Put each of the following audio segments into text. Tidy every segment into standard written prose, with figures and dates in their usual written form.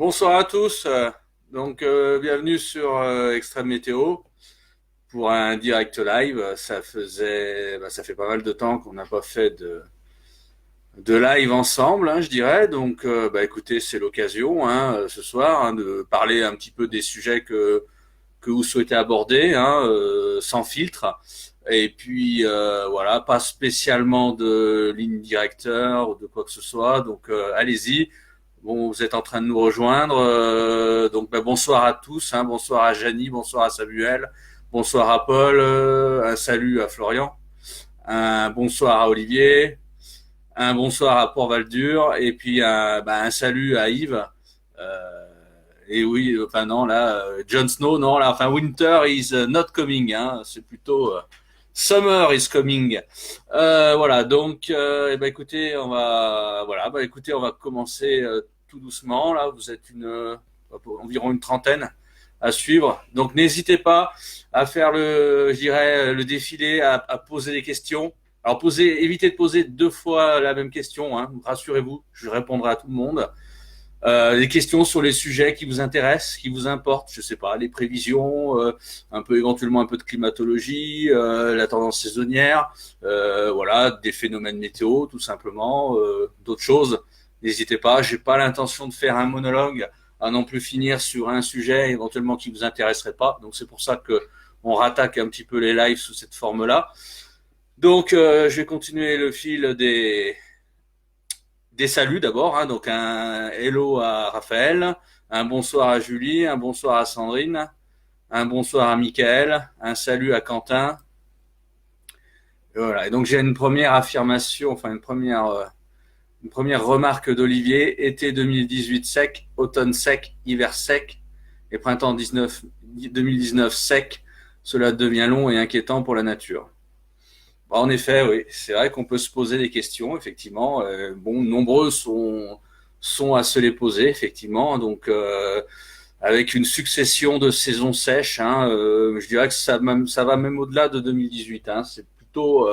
Bonsoir à tous. Bienvenue sur Extrême Météo pour un direct live. Ça fait pas mal de temps qu'on n'a pas fait de live ensemble, hein, je dirais. Écoutez, c'est l'occasion, hein, ce soir, hein, de parler un petit peu des sujets que vous souhaitez aborder, hein, sans filtre. Et puis voilà, pas spécialement de ligne directeur ou de quoi que ce soit. Allez-y. Bon, vous êtes en train de nous rejoindre. Bonsoir à tous. Hein, bonsoir à Janie, bonsoir à Samuel, bonsoir à Paul. Un salut à Florian. Un bonsoir à Olivier. Un bonsoir à Port-Valdur. Et puis un salut à Yves. Euh, et oui, enfin non, là, Jon Snow, non, là, enfin Winter is not coming. Hein, c'est plutôt Summer is coming. Écoutez, on va commencer tout doucement. Là, vous êtes environ une trentaine à suivre. Donc, n'hésitez pas à faire je dirais, le défilé, à poser des questions. Alors, évitez de poser deux fois la même question. Hein, rassurez-vous, je répondrai à tout le monde. Des questions sur les sujets qui vous intéressent, qui vous importent, je sais pas, les prévisions, un peu éventuellement un peu de climatologie, la tendance saisonnière, voilà, des phénomènes météo tout simplement, d'autres choses. N'hésitez pas, j'ai pas l'intention de faire un monologue à non plus finir sur un sujet éventuellement qui vous intéresserait pas. Donc c'est pour ça que on rattaque un petit peu les lives sous cette forme-là. Je vais continuer le fil des saluts d'abord, hein, donc un hello à Raphaël, un bonsoir à Julie, un bonsoir à Sandrine, un bonsoir à Michael, un salut à Quentin. Et voilà. Et donc j'ai une première affirmation, enfin une première remarque d'Olivier. Été 2018 sec, automne sec, hiver sec et printemps 2019 sec. Cela devient long et inquiétant pour la nature. En effet, oui, c'est vrai qu'on peut se poser des questions, effectivement. Nombreux sont à se les poser, effectivement. Avec une succession de saisons sèches, hein, je dirais que ça va même au-delà de 2018. Hein. C'est plutôt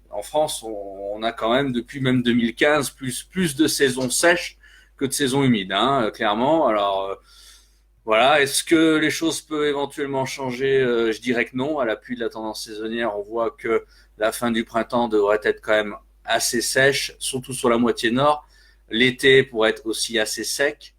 en France, on a quand même depuis même 2015 plus de saisons sèches que de saisons humides, hein, clairement. Voilà, est-ce que les choses peuvent éventuellement changer? Je dirais que non. À l'appui de la tendance saisonnière, on voit que la fin du printemps devrait être quand même assez sèche, surtout sur la moitié nord. L'été pourrait être aussi assez sec.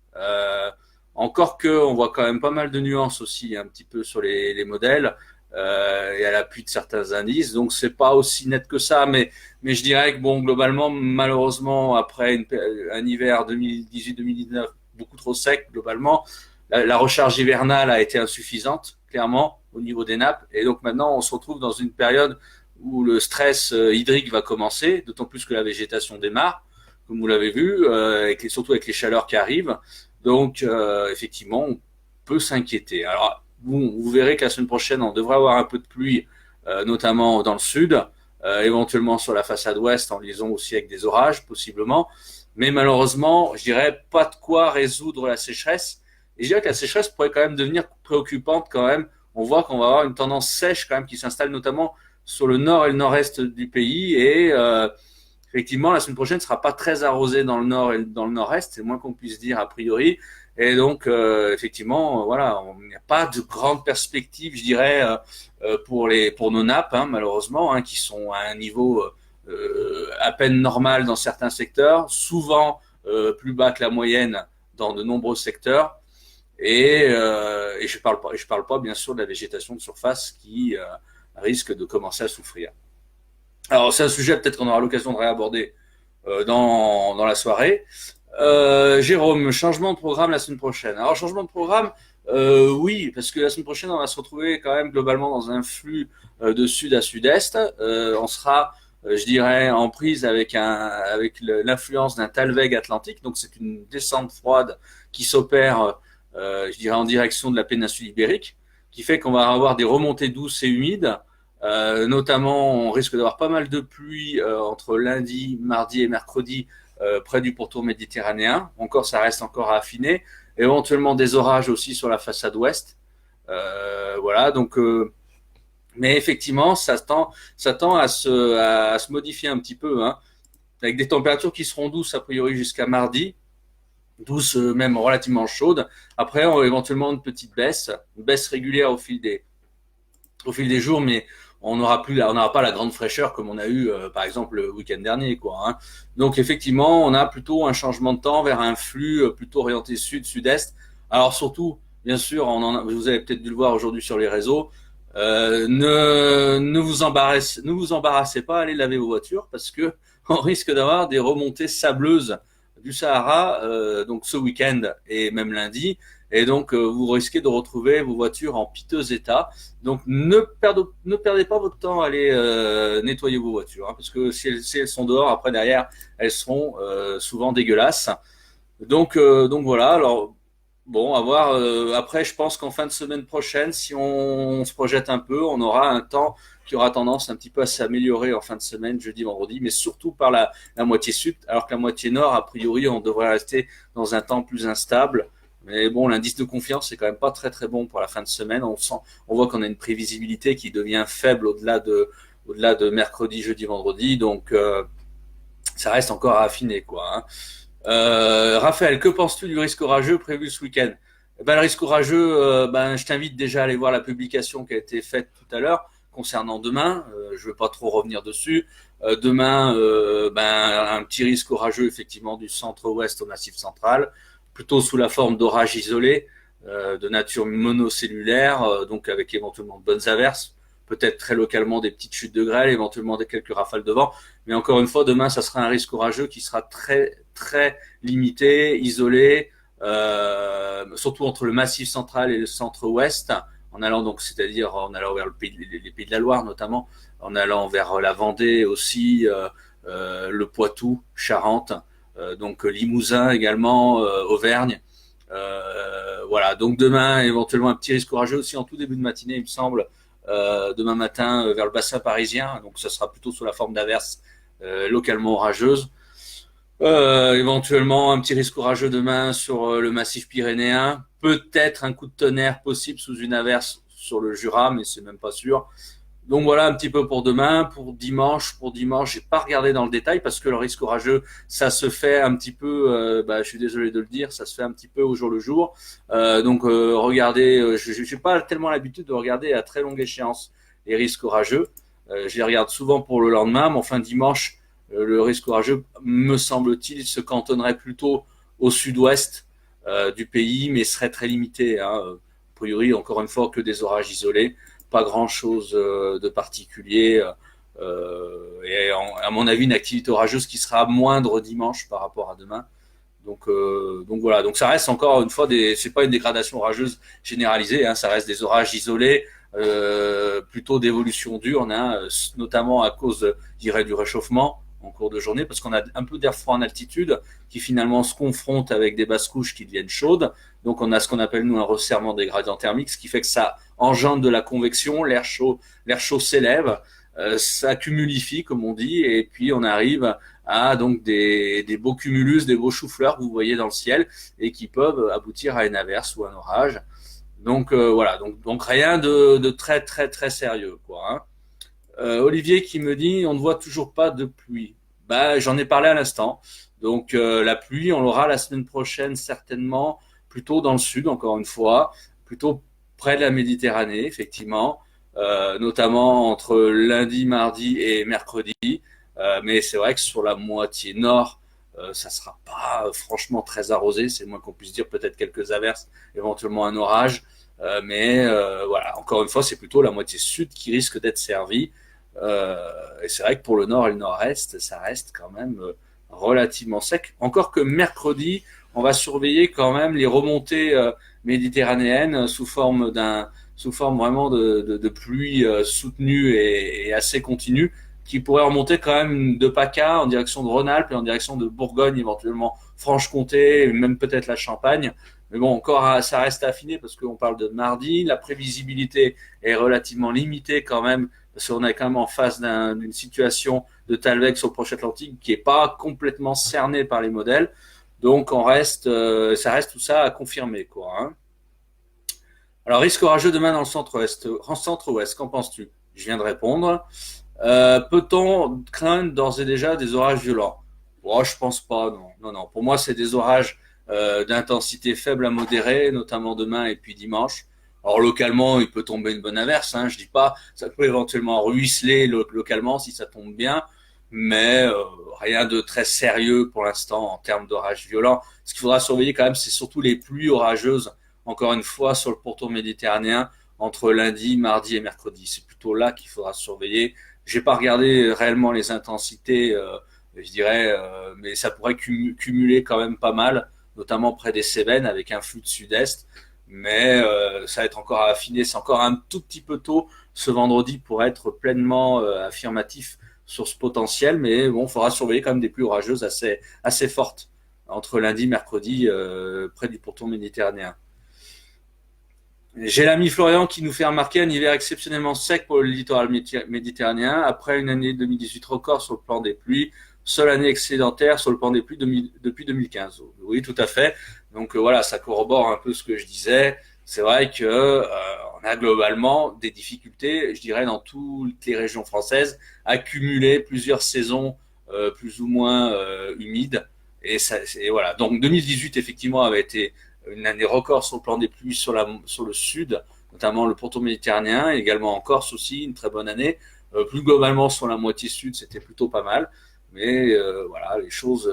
Encore que, on voit quand même pas mal de nuances aussi un petit peu sur les modèles et à l'appui de certains indices. Donc c'est pas aussi net que ça, mais je dirais que bon, globalement, malheureusement, après un hiver 2018-2019 beaucoup trop sec globalement, la recharge hivernale a été insuffisante, clairement, au niveau des nappes. Et donc maintenant, on se retrouve dans une période où le stress hydrique va commencer, d'autant plus que la végétation démarre, comme vous l'avez vu, surtout avec les chaleurs qui arrivent. Effectivement, on peut s'inquiéter. Alors, vous verrez que la semaine prochaine, on devrait avoir un peu de pluie, notamment dans le sud, éventuellement sur la façade ouest, en liaison aussi avec des orages, possiblement. Mais malheureusement, je dirais pas de quoi résoudre la sécheresse. Et je dirais que la sécheresse pourrait quand même devenir préoccupante quand même. On voit qu'on va avoir une tendance sèche quand même qui s'installe notamment sur le nord et le nord-est du pays. Effectivement, la semaine prochaine ne sera pas très arrosée dans le nord et dans le nord-est, c'est moins qu'on puisse dire a priori. Effectivement, voilà, il n'y a pas de grandes perspectives, je dirais, pour nos nappes, hein, malheureusement, hein, qui sont à un niveau à peine normal dans certains secteurs, souvent plus bas que la moyenne dans de nombreux secteurs. Et je parle pas bien sûr de la végétation de surface qui risque de commencer à souffrir. Alors c'est un sujet peut-être qu'on aura l'occasion de réaborder dans la soirée. Jérôme, changement de programme la semaine prochaine. Alors changement de programme, oui, parce que la semaine prochaine on va se retrouver quand même globalement dans un flux de sud à sud-est. On sera, je dirais, en prise avec l'influence d'un talweg atlantique. Donc c'est une descente froide qui s'opère, je dirais, en direction de la péninsule ibérique, qui fait qu'on va avoir des remontées douces et humides. Notamment, on risque d'avoir pas mal de pluie entre lundi, mardi et mercredi près du pourtour méditerranéen. Encore, ça reste encore à affiner. Éventuellement des orages aussi sur la façade ouest. Voilà, mais effectivement, ça tend à se modifier un petit peu, hein, avec des températures qui seront douces a priori jusqu'à mardi, douce, même relativement chaude. Après, on, éventuellement une baisse régulière au fil des jours, mais on n'aura pas la grande fraîcheur comme on a eu, par exemple, le week-end dernier, quoi. Hein. Donc, effectivement, on a plutôt un changement de temps vers un flux plutôt orienté sud-sud-est. Alors, surtout, bien sûr, vous avez peut-être dû le voir aujourd'hui sur les réseaux. Ne vous embarrassez pas, allez laver vos voitures parce que on risque d'avoir des remontées sableuses du Sahara, donc ce week-end et même lundi. Et donc, vous risquez de retrouver vos voitures en piteux état. Donc, ne perdez pas votre temps à aller nettoyer vos voitures, hein, parce que si elles sont dehors, après derrière, elles seront souvent dégueulasses. Donc voilà. Alors, bon, à voir. Après, je pense qu'en fin de semaine prochaine, si on se projette un peu, on aura un temps qui aura tendance un petit peu à s'améliorer en fin de semaine, jeudi, vendredi, mais surtout par la moitié sud, alors que la moitié nord, a priori, on devrait rester dans un temps plus instable. Mais bon, l'indice de confiance c'est quand même pas très très bon pour la fin de semaine. On voit qu'on a une prévisibilité qui devient faible au-delà de mercredi, jeudi, vendredi. Donc, ça reste encore à affiner, quoi. Hein. Raphaël, que penses-tu du risque orageux prévu ce week-end? Ben, le risque orageux, je t'invite déjà à aller voir la publication qui a été faite tout à l'heure concernant demain. Je ne vais pas trop revenir dessus. Demain, un petit risque orageux effectivement du centre-ouest au massif central, plutôt sous la forme d'orages isolés de nature monocellulaire, donc avec éventuellement de bonnes averses, peut-être très localement des petites chutes de grêle, éventuellement des quelques rafales de vent. Mais encore une fois, demain, ça sera un risque orageux qui sera très très limité, isolé, surtout entre le massif central et le centre-ouest, en allant donc, c'est-à-dire en allant vers les pays de la Loire notamment, en allant vers la Vendée aussi, le Poitou, Charente, donc Limousin également, Auvergne. Voilà, donc demain éventuellement un petit risque orageux aussi en tout début de matinée, il me semble, demain matin vers le bassin parisien, donc ça sera plutôt sous la forme d'averses localement orageuses. Éventuellement un petit risque orageux demain sur le massif pyrénéen, peut-être un coup de tonnerre possible sous une averse sur le Jura, mais c'est même pas sûr. Donc voilà un petit peu pour demain, pour dimanche, j'ai pas regardé dans le détail parce que le risque orageux, ça se fait un petit peu, je suis désolé de le dire, ça se fait un petit peu au jour le jour. Regardez, je n'ai pas tellement l'habitude de regarder à très longue échéance les risques orageux. Je les regarde souvent pour le lendemain, mais enfin dimanche, le risque orageux, me semble-t-il, se cantonnerait plutôt au sud-ouest du pays, mais serait très limité. Hein. A priori, encore une fois, que des orages isolés, pas grand-chose de particulier. À mon avis, une activité orageuse qui sera moindre dimanche par rapport à demain. Donc voilà, donc ça reste encore une fois c'est pas une dégradation orageuse généralisée, hein, ça reste des orages isolés, plutôt d'évolution diurne, hein, notamment à cause, je dirais, du réchauffement en cours de journée, parce qu'on a un peu d'air froid en altitude qui finalement se confronte avec des basses couches qui deviennent chaudes. Donc on a ce qu'on appelle nous un resserrement des gradients thermiques, ce qui fait que ça engendre de la convection, l'air chaud s'élève, ça cumulifie comme on dit, et puis on arrive à donc des beaux cumulus, des beaux choux-fleurs que vous voyez dans le ciel et qui peuvent aboutir à une averse ou un orage. Donc voilà, donc rien de très très très sérieux, quoi. Hein. Olivier qui me dit on ne voit toujours pas de pluie. Bah j'en ai parlé à l'instant. Donc la pluie, on l'aura la semaine prochaine certainement, plutôt dans le sud encore une fois, plutôt près de la Méditerranée effectivement, notamment entre lundi, mardi et mercredi. Mais c'est vrai que sur la moitié nord, ça sera pas franchement très arrosé, c'est le moins qu'on puisse dire, peut-être quelques averses, éventuellement un orage. Voilà, encore une fois, c'est plutôt la moitié sud qui risque d'être servie. Et c'est vrai que pour le nord et le nord-est, ça reste quand même relativement sec. Encore que mercredi, on va surveiller quand même les remontées méditerranéennes sous forme vraiment de pluie soutenue et assez continue, qui pourrait remonter quand même de PACA en direction de Rhône-Alpes et en direction de Bourgogne, éventuellement Franche-Comté, et même peut-être la Champagne. Mais bon, encore, ça reste affiné parce qu'on parle de mardi. La prévisibilité est relativement limitée quand même, parce qu'on est quand même en face d'une situation de Talweg sur le proche Atlantique qui est pas complètement cernée par les modèles. Donc, ça reste tout ça à confirmer, quoi. Hein. Alors, risque orageux demain dans le centre-ouest, qu'en penses-tu? Je viens de répondre. Peut-on craindre d'ores et déjà des orages violents? Bon, je pense pas, non. Non, non. Pour moi, c'est des orages d'intensité faible à modérée, notamment demain et puis dimanche. Alors localement, il peut tomber une bonne averse, hein, je dis pas, ça peut éventuellement ruisseler localement si ça tombe bien, mais rien de très sérieux pour l'instant en termes d'orage violent. Ce qu'il faudra surveiller quand même, c'est surtout les pluies orageuses, encore une fois, sur le pourtour méditerranéen, entre lundi, mardi et mercredi. C'est plutôt là qu'il faudra surveiller. J'ai pas regardé réellement les intensités, je dirais, mais ça pourrait cumuler quand même pas mal, notamment près des Cévennes avec un flux de sud-est. Mais ça va être encore à affiner. C'est encore un tout petit peu tôt ce vendredi pour être pleinement affirmatif sur ce potentiel. Mais bon, il faudra surveiller quand même des pluies orageuses assez fortes entre lundi et mercredi près du pourtour méditerranéen. J'ai l'ami Florian qui nous fait remarquer un hiver exceptionnellement sec pour le littoral méditerranéen, après une année 2018 record sur le plan des pluies, seule année excédentaire sur le plan des pluies depuis 2015. Oui, tout à fait. Donc voilà, ça corrobore un peu ce que je disais. C'est vrai que on a globalement des difficultés, je dirais, dans toutes les régions françaises, à cumuler plusieurs saisons plus ou moins humides. Et voilà. Donc 2018 effectivement avait été une année record sur le plan des pluies sur le sud, notamment le pourtour méditerranéen, et également en Corse aussi, une très bonne année. Plus globalement sur la moitié sud, c'était plutôt pas mal. Mais voilà, les choses.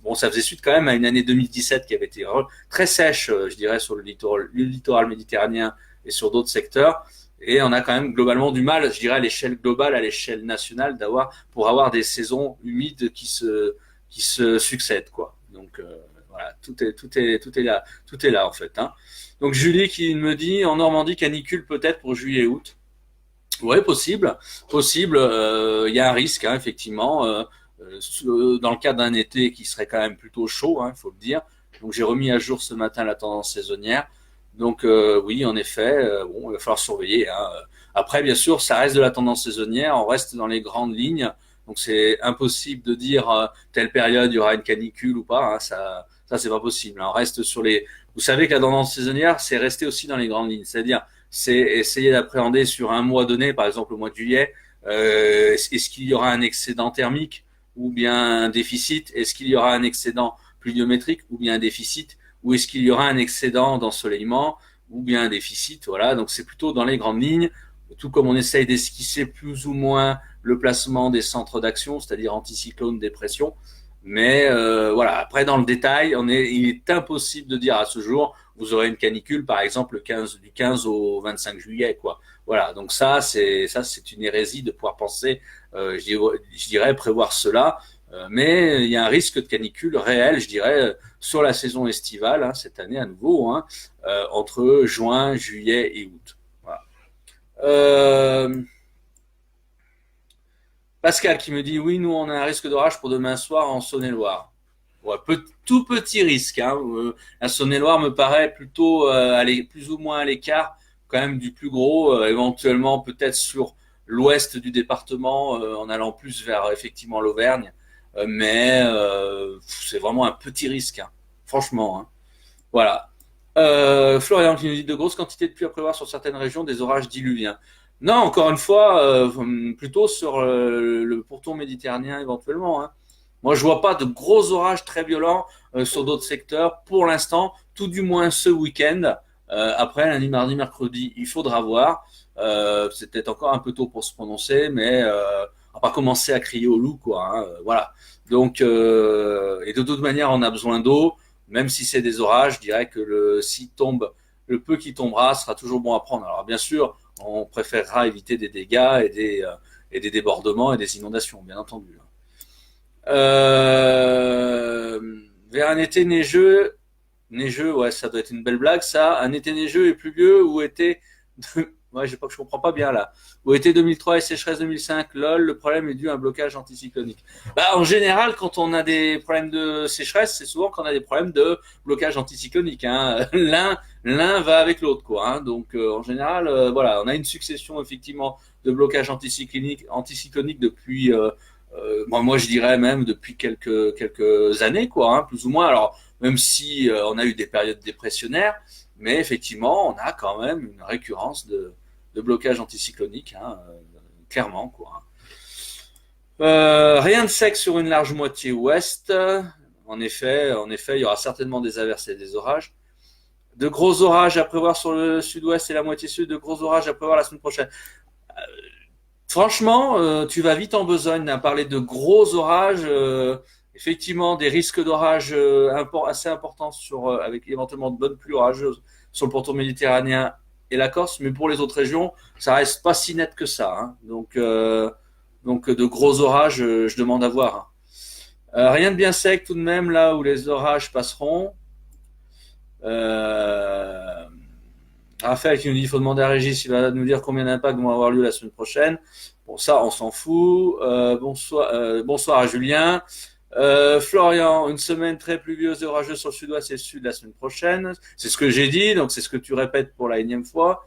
Bon, ça faisait suite quand même à une année 2017 qui avait été très sèche, je dirais, sur le littoral méditerranéen et sur d'autres secteurs. Et on a quand même globalement du mal, je dirais, à l'échelle globale, à l'échelle nationale, pour avoir des saisons humides qui se succèdent, quoi. Donc voilà, tout est là en fait. Hein. Donc Julie qui me dit en Normandie canicule peut-être pour juillet août. Ouais, possible. Il y a un risque, hein, effectivement, dans le cadre d'un été qui serait quand même plutôt chaud, il faut le dire. Donc j'ai remis à jour ce matin la tendance saisonnière. Donc oui, en effet, bon, il va falloir surveiller. Hein. Après, bien sûr, ça reste de la tendance saisonnière. On reste dans les grandes lignes. Donc c'est impossible de dire telle période il y aura une canicule ou pas. Hein. Ça c'est pas possible. Hein. On reste sur les. Vous savez que la tendance saisonnière, c'est rester aussi dans les grandes lignes. C'est-à-dire c'est essayer d'appréhender sur un mois donné, par exemple au mois de juillet, est-ce qu'il y aura un excédent thermique ou bien un déficit? Est-ce qu'il y aura un excédent pluviométrique ou bien un déficit? Ou est-ce qu'il y aura un excédent d'ensoleillement ou bien un déficit? Voilà, donc c'est plutôt dans les grandes lignes, tout comme on essaye d'esquisser plus ou moins le placement des centres d'action, c'est-à-dire anticyclone, dépression. Mais voilà, après dans le détail, il est impossible de dire à ce jour, vous aurez une canicule par exemple du 15 au 25 juillet, quoi. Voilà, donc c'est une hérésie de pouvoir penser, je dirais prévoir cela. Mais il y a un risque de canicule réel, je dirais, sur la saison estivale hein, cette année à nouveau, hein, entre juin, juillet et août. Voilà. Pascal qui me dit oui, nous on a un risque d'orage pour demain soir en Saône-et-Loire. Ouais, tout petit risque. Hein. La Saône-et-Loire me paraît plutôt plus ou moins à l'écart quand même du plus gros, éventuellement peut-être sur l'ouest du département en allant plus vers effectivement l'Auvergne. Mais c'est vraiment un petit risque, hein. Franchement. Hein. Voilà. Florian qui nous dit de grosses quantités de pluie à prévoir sur certaines régions, des orages diluviens. Non, encore une fois, plutôt sur le pourtour méditerranéen éventuellement. Hein. Moi, je vois pas de gros orages très violents sur d'autres secteurs pour l'instant, tout du moins ce week-end. Après, lundi, mardi, mercredi, il faudra voir. C'est peut-être encore un peu tôt pour se prononcer, mais on va pas commencer à crier au loup, quoi. Hein, voilà. Donc, et de toute manière, on a besoin d'eau. Même si c'est des orages, je dirais que le peu qui tombera sera toujours bon à prendre. Alors bien sûr, on préférera éviter des dégâts et des débordements et des inondations, bien entendu. Euh, Vers un été neigeux, ouais, ça doit être une belle blague, ça. Un été neigeux et pluvieux ou été, ouais, je comprends pas bien là. Ou été 2003 et sécheresse 2005, lol, le problème est dû à un blocage anticyclonique. Bah, en général, quand on a des problèmes de sécheresse, c'est souvent quand on a des problèmes de blocage anticyclonique. Hein. L'un va avec l'autre, quoi. Hein. Donc, en général, voilà, on a une succession effectivement de blocages anticycloniques depuis moi je dirais même depuis quelques années quoi hein, plus ou moins alors même si on a eu des périodes dépressionnaires mais effectivement on a quand même une récurrence de blocage anticyclonique hein, clairement quoi. Rien de sec sur une large moitié ouest. En effet, il y aura certainement des averses et des orages. De gros orages à prévoir sur le sud-ouest et la moitié sud, de gros orages à prévoir la semaine prochaine. Franchement, tu vas vite en besogne à parler de gros orages. Effectivement, des risques d'orage assez importants avec éventuellement de bonnes pluies orageuses sur le pourtour méditerranéen et la Corse. Mais pour les autres régions, ça reste pas si net que ça, hein. Donc de gros orages, je demande à voir, hein. Rien de bien sec tout de même là où les orages passeront. Euh, Raphaël qui nous dit qu'il faut demander à Régis, il va nous dire combien d'impacts vont avoir lieu la semaine prochaine. Bon, ça, on s'en fout. Bonsoir à Julien. Florian, une semaine très pluvieuse et orageuse sur le sud-ouest et le sud la semaine prochaine. C'est ce que j'ai dit, donc c'est ce que tu répètes pour la énième fois.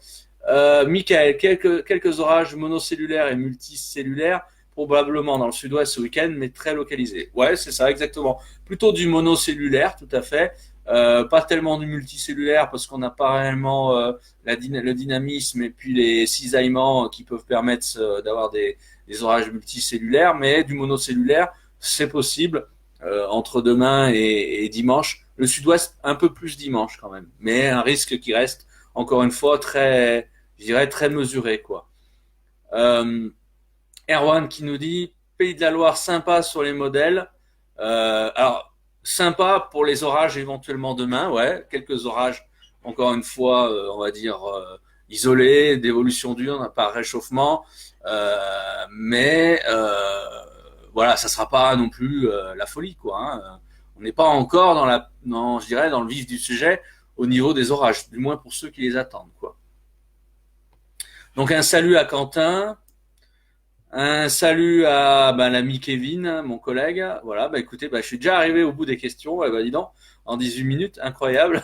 Michael, quelques orages monocellulaires et multicellulaires, probablement dans le sud-ouest ce week-end, mais très localisés. Ouais, c'est ça, exactement. Plutôt du monocellulaire, tout à fait. Pas tellement du multicellulaire parce qu'on n'a pas réellement le dynamisme et puis les cisaillements qui peuvent permettre d'avoir des orages multicellulaires, mais du monocellulaire, c'est possible entre demain et dimanche. Le sud-ouest, un peu plus dimanche quand même, mais un risque qui reste, encore une fois, je dirais, très mesuré, quoi. Euh, Erwan qui nous dit Pays de la Loire sympa sur les modèles. Alors, sympa pour les orages éventuellement demain, ouais, quelques orages, encore une fois, on va dire isolés, d'évolution dure, par réchauffement, mais voilà, ça sera pas non plus la folie, quoi, hein. On n'est pas encore je dirais, dans le vif du sujet au niveau des orages, du moins pour ceux qui les attendent, quoi. Donc un salut à Quentin. Un salut à l'ami Kevin, mon collègue. Voilà, écoutez, je suis déjà arrivé au bout des questions. Dis donc, en 18 minutes, incroyable.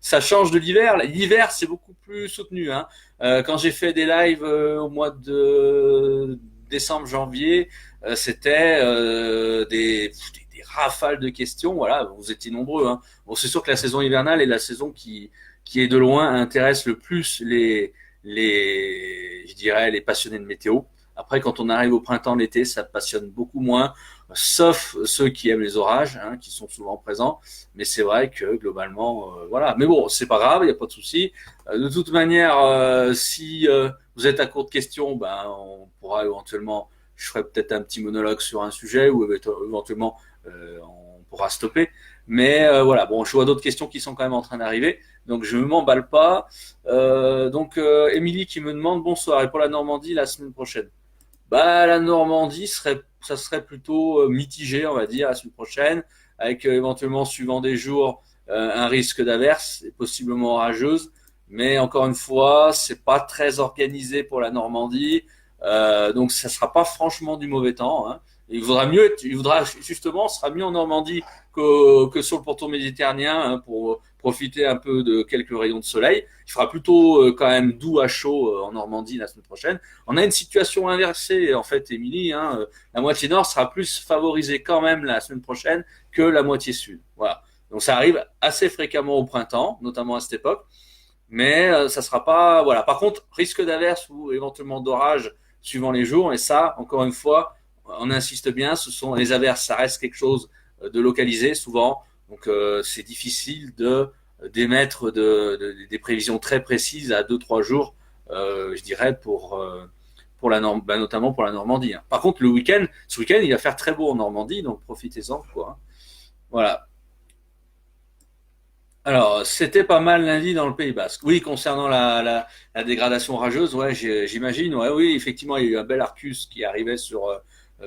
Ça change de l'hiver. L'hiver, c'est beaucoup plus soutenu, hein. Quand j'ai fait des lives au mois de décembre, janvier, c'était des rafales de questions. Voilà, vous étiez nombreux, hein. Bon, c'est sûr que la saison hivernale est la saison qui est de loin intéresse le plus je dirais, les passionnés de météo. Après, quand on arrive au printemps, l'été, ça passionne beaucoup moins, sauf ceux qui aiment les orages, hein, qui sont souvent présents. Mais c'est vrai que globalement, voilà. Mais bon, c'est pas grave, il n'y a pas de souci. De toute manière, si vous êtes à court de questions, on pourra éventuellement, je ferai peut-être un petit monologue sur un sujet ou éventuellement on pourra stopper. Mais voilà, bon, je vois d'autres questions qui sont quand même en train d'arriver, donc je ne m'emballe pas. Émilie qui me demande bonsoir, et pour la Normandie la semaine prochaine. La Normandie ça serait plutôt mitigé, on va dire, la semaine prochaine, avec éventuellement, suivant des jours, un risque d'averse et possiblement orageuse. Mais encore une fois, c'est pas très organisé pour la Normandie, donc ça sera pas franchement du mauvais temps, hein. Il voudra justement, ce sera mieux en Normandie que sur le pourtour méditerranéen, hein, pour profiter un peu de quelques rayons de soleil. Il fera plutôt quand même doux à chaud en Normandie la semaine prochaine. On a une situation inversée en fait, Émilie, hein. La moitié nord sera plus favorisée quand même la semaine prochaine que la moitié sud. Voilà. Donc ça arrive assez fréquemment au printemps, notamment à cette époque, mais ça sera pas, voilà. Par contre, risque d'averse ou éventuellement d'orage suivant les jours, et ça, encore une fois, on insiste bien, ce sont les averses, ça reste quelque chose de localisé souvent, donc c'est difficile d'émettre des prévisions très précises à 2-3 jours, je dirais pour notamment pour la Normandie, hein. Par contre, ce week-end, il va faire très beau en Normandie, donc profitez-en, quoi, hein. Voilà. Alors, c'était pas mal lundi dans le Pays Basque. Oui, concernant la dégradation orageuse, ouais, j'imagine. Ouais, oui, effectivement, il y a eu un bel Arcus qui arrivait sur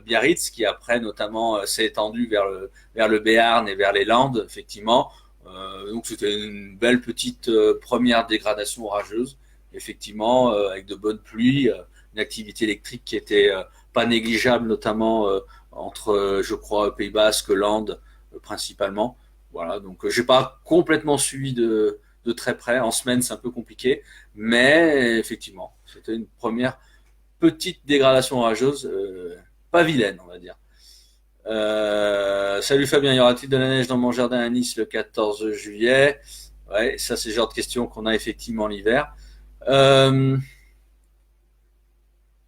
Biarritz, qui après notamment s'est étendu vers le Béarn et vers les Landes, effectivement. Donc c'était une belle petite première dégradation orageuse, effectivement, avec de bonnes pluies, une activité électrique qui était pas négligeable, notamment entre, je crois, Pays Basque, Landes, principalement. Voilà, donc j'ai pas complètement suivi de très près. En semaine, c'est un peu compliqué, mais effectivement, c'était une première petite dégradation orageuse, pas vilaine, on va dire. Salut Fabien, y aura-t-il de la neige dans mon jardin à Nice le 14 juillet? Ouais, ça c'est le genre de questions qu'on a effectivement l'hiver. Euh,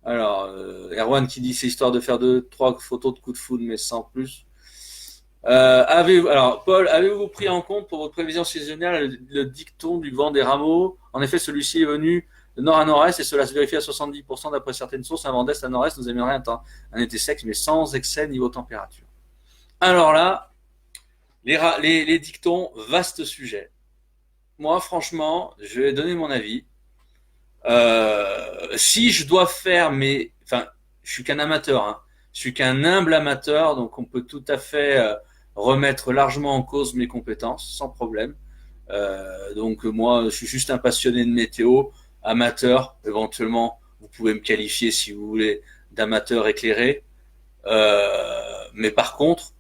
alors, Erwan qui dit c'est histoire de faire 2-3 photos de coups de foudre, mais sans plus. Alors, Paul, avez-vous pris en compte pour votre prévision saisonnière le dicton du vent des rameaux? En effet, celui-ci est venu de nord à nord-est et cela se vérifie à 70% d'après certaines sources. Un vent d'est à nord-est nous amènerait un été sec, mais sans excès niveau température. Alors là, les dictons, vaste sujet. Moi, franchement, je vais donner mon avis. Si je dois faire enfin, je suis qu'un amateur, hein. Je suis qu'un humble amateur, donc on peut tout à fait remettre largement en cause mes compétences, sans problème. Donc moi, je suis juste un passionné de météo, amateur. Éventuellement, vous pouvez me qualifier si vous voulez d'amateur éclairé. Mais par contre,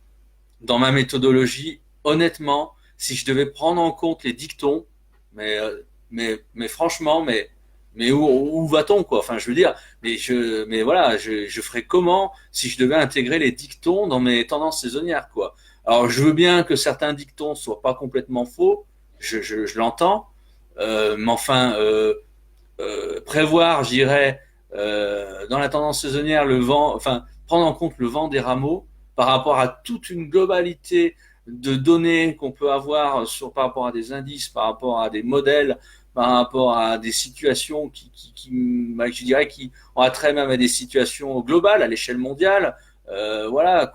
dans ma méthodologie, honnêtement, si je devais prendre en compte les dictons, mais mais franchement, mais où va-t-on quoi? Enfin, je veux dire, mais voilà, je ferais comment si je devais intégrer les dictons dans mes tendances saisonnières quoi? Alors, je veux bien que certains dictons soient pas complètement faux, je l'entends, mais enfin, prévoir, je dirais, dans la tendance saisonnière, le vent, enfin, prendre en compte le vent des rameaux par rapport à toute une globalité de données qu'on peut avoir par rapport à des indices, par rapport à des modèles, par rapport à des situations je dirais, qui ont attrait même à des situations globales à l'échelle mondiale, voilà,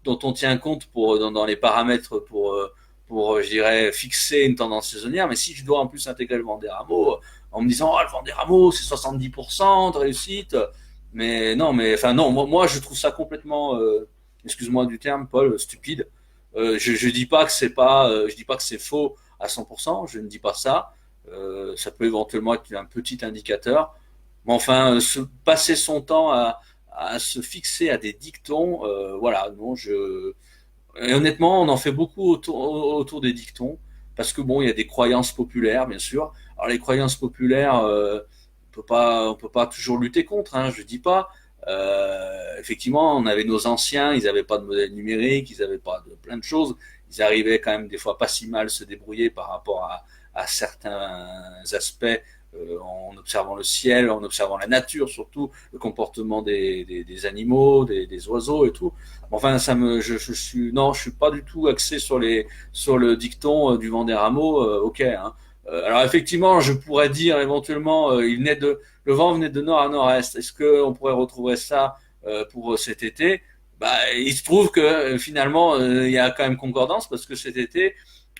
dont on tient compte dans les paramètres je dirais, fixer une tendance saisonnière. Mais si je dois en plus intégrer le vent des rameaux, en me disant, oh, le vent des rameaux, c'est 70% de réussite. Mais non, enfin non, moi je trouve ça complètement, excuse-moi du terme, Paul, stupide. Je dis pas que c'est pas, je dis pas que c'est faux à 100%. Je ne dis pas ça. Ça peut éventuellement être un petit indicateur. Mais enfin, passer son temps à se fixer à des dictons, voilà, non, et honnêtement, on en fait beaucoup autour des dictons, parce que bon, il y a des croyances populaires, bien sûr. Alors les croyances populaires, on peut pas toujours lutter contre, hein, je dis pas. Effectivement, on avait nos anciens, ils n'avaient pas de modèle numérique, ils n'avaient pas de plein de choses. Ils arrivaient quand même des fois pas si mal se débrouiller par rapport à certains aspects en observant le ciel, en observant la nature surtout, le comportement des animaux, des oiseaux et tout. Enfin, je suis, non, je suis pas du tout axé sur le dicton du vent des rameaux. Ok. Hein. Alors effectivement, je pourrais dire éventuellement, le vent venait de nord à nord-est. Est-ce que on pourrait retrouver ça pour cet été? Bah, il se trouve que finalement, il y a quand même concordance parce que cet été,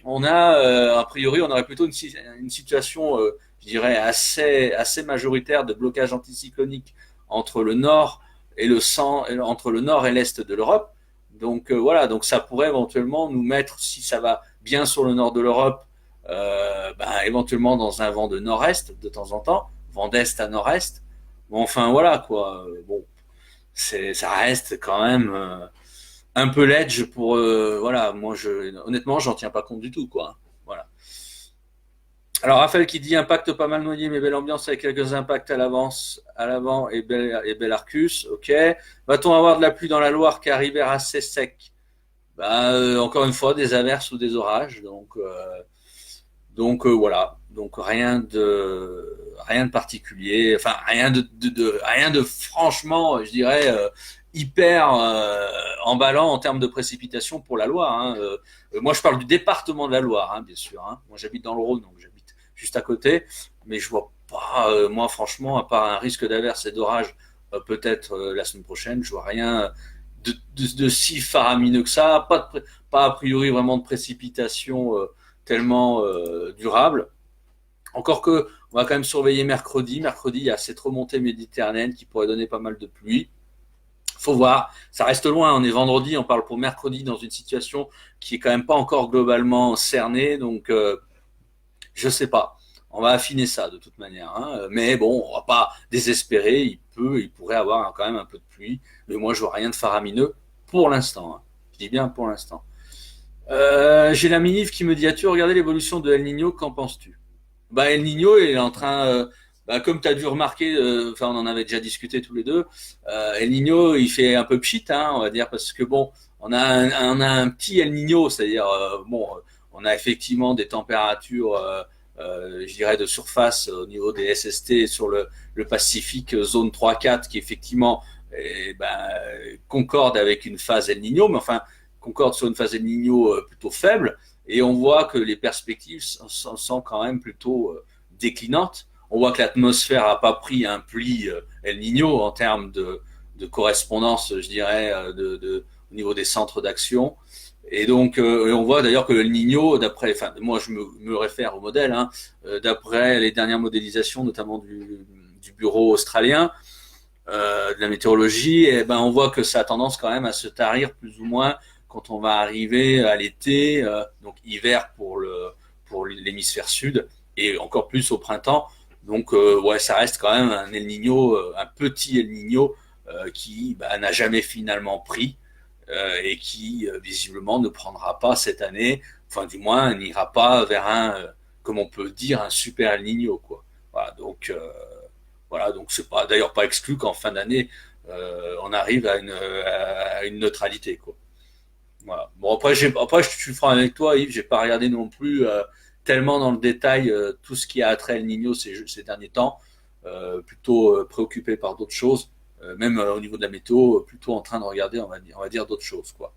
on a a priori, on aurait plutôt une situation, je dirais assez majoritaire de blocage anticyclonique entre le nord entre le nord et l'est de l'Europe. Donc voilà, donc ça pourrait éventuellement nous mettre, si ça va bien sur le nord de l'Europe, éventuellement dans un vent de nord-est de temps en temps, vent d'est à nord-est. Bon, enfin voilà quoi. Bon, ça reste quand même un peu l'edge pour voilà. Moi, honnêtement, j'en tiens pas compte du tout quoi. Voilà. Alors Raphaël qui dit impact pas mal noyé mais belle ambiance avec quelques impacts à l'avant et bel Arcus. Ok. Va-t-on avoir de la pluie dans la Loire car hiver assez sec? Bah, encore une fois des averses ou des orages donc voilà, donc rien de particulier, enfin rien de franchement, je dirais hyper emballant en termes de précipitation pour la Loire. Hein. Moi, je parle du département de la Loire, hein, bien sûr. Hein. Moi, j'habite dans le Rhône, donc j'habite juste à côté, mais je vois pas, moi, franchement, à part un risque d'averse et d'orage, peut-être la semaine prochaine, je vois rien de si faramineux que ça. Pas a priori vraiment de précipitation tellement durable. Encore que, on va quand même surveiller mercredi. Mercredi, il y a cette remontée méditerranéenne qui pourrait donner pas mal de pluie. Faut voir, ça reste loin. On est vendredi, on parle pour mercredi dans une situation qui est quand même pas encore globalement cernée. Donc, je sais pas. On va affiner ça de toute manière. Hein. Mais bon, on va pas désespérer. Il pourrait avoir quand même un peu de pluie. Mais moi, je vois rien de faramineux pour l'instant. Hein. Je dis bien pour l'instant. J'ai la mini qui me dit as-tu regardé l'évolution de El Niño, qu'en penses-tu? Bah El Niño est en train comme tu as dû remarquer, enfin on en avait déjà discuté tous les deux, El Niño il fait un peu pchit hein, on va dire parce que bon, on a un petit El Niño, c'est-à-dire on a effectivement des températures je dirais de surface au niveau des SST sur le Pacifique zone 3-4 qui effectivement concorde avec une phase El Niño, mais enfin concorde sur une phase El Niño plutôt faible, et on voit que les perspectives sont quand même plutôt déclinantes. On voit que l'atmosphère a pas pris un pli El Niño en termes de correspondance, je dirais, au niveau des centres d'action. Et donc, on voit d'ailleurs que le Niño, enfin, moi je me réfère au modèle, hein, d'après les dernières modélisations, notamment du bureau australien de la météorologie, et ben on voit que ça a tendance quand même à se tarir plus ou moins quand on va arriver à l'été, donc hiver pour l'hémisphère sud, et encore plus au printemps. Donc ouais, ça reste quand même un El Niño, un petit El Niño qui n'a jamais finalement pris et qui visiblement ne prendra pas cette année, enfin du moins n'ira pas vers comme on peut dire, un super El Niño, quoi. Voilà, donc c'est pas d'ailleurs pas exclu qu'en fin d'année on arrive à une neutralité, quoi. Voilà. Bon après je suis franc avec toi, Yves, j'ai pas regardé non plus tellement dans le détail tout ce qui a attrait El Niño ces derniers temps, plutôt préoccupé par d'autres choses, même au niveau de la météo, plutôt en train de regarder, on va dire d'autres choses, quoi.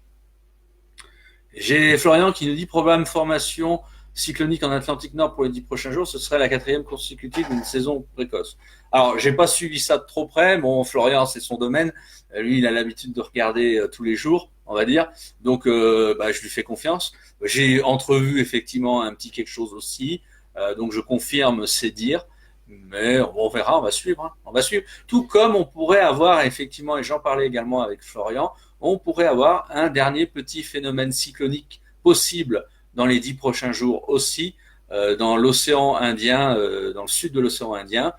J'ai Florian qui nous dit programme formation cyclonique en Atlantique Nord pour les 10 prochains jours, ce serait la 4e consécutive d'une saison précoce. Alors, j'ai pas suivi ça de trop près. Bon, Florian, c'est son domaine. Lui, il a l'habitude de regarder tous les jours, on va dire. Donc, je lui fais confiance. J'ai entrevu effectivement un petit quelque chose aussi. Donc, je confirme ses dires. Mais on verra, on va suivre, hein. On va suivre. Tout comme on pourrait avoir effectivement, et j'en parlais également avec Florian, on pourrait avoir un dernier petit phénomène cyclonique possible dans les 10 prochains jours aussi, dans l'océan Indien, dans le sud de l'océan Indien,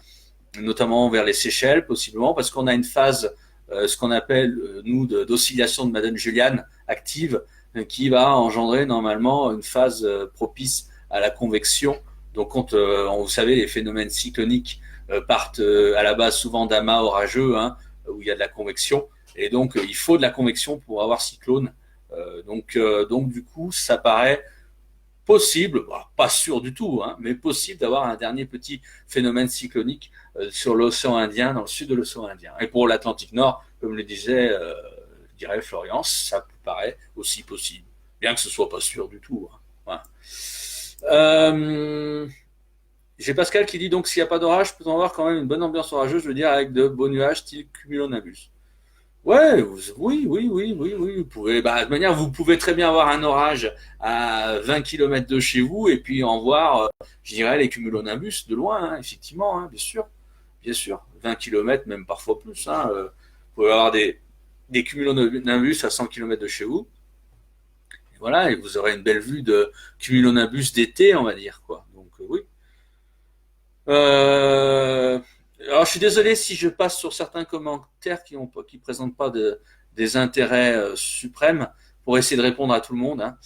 notamment vers les Seychelles possiblement, parce qu'on a une phase, ce qu'on appelle nous d'oscillation de Madame Julian active, qui va engendrer normalement une phase propice à la convection. Donc quand vous savez, les phénomènes cycloniques partent à la base souvent d'amas orageux, hein, où il y a de la convection, et donc il faut de la convection pour avoir cyclone. Donc du coup, ça paraît possible, pas sûr du tout, hein, mais possible d'avoir un dernier petit phénomène cyclonique sur l'océan Indien, dans le sud de l'océan Indien. Et pour l'Atlantique Nord, comme le disait, je dirais Florian, ça paraît aussi possible, bien que ce soit pas sûr du tout, hein. Voilà. J'ai Pascal qui dit donc s'il n'y a pas d'orage, peut-on avoir quand même une bonne ambiance orageuse, je veux dire avec de beaux nuages style cumulonimbus. Ouais, oui, vous pouvez, de toute manière, vous pouvez très bien avoir un orage à 20 kilomètres de chez vous et puis en voir, je dirais, les cumulonimbus de loin, hein, effectivement, hein, bien sûr, 20 kilomètres, même parfois plus, hein, vous pouvez avoir des cumulonimbus à 100 kilomètres de chez vous, et voilà, et vous aurez une belle vue de cumulonimbus d'été, on va dire, quoi, donc oui. Alors, je suis désolé si je passe sur certains commentaires qui présentent pas des intérêts suprêmes pour essayer de répondre à tout le monde, hein.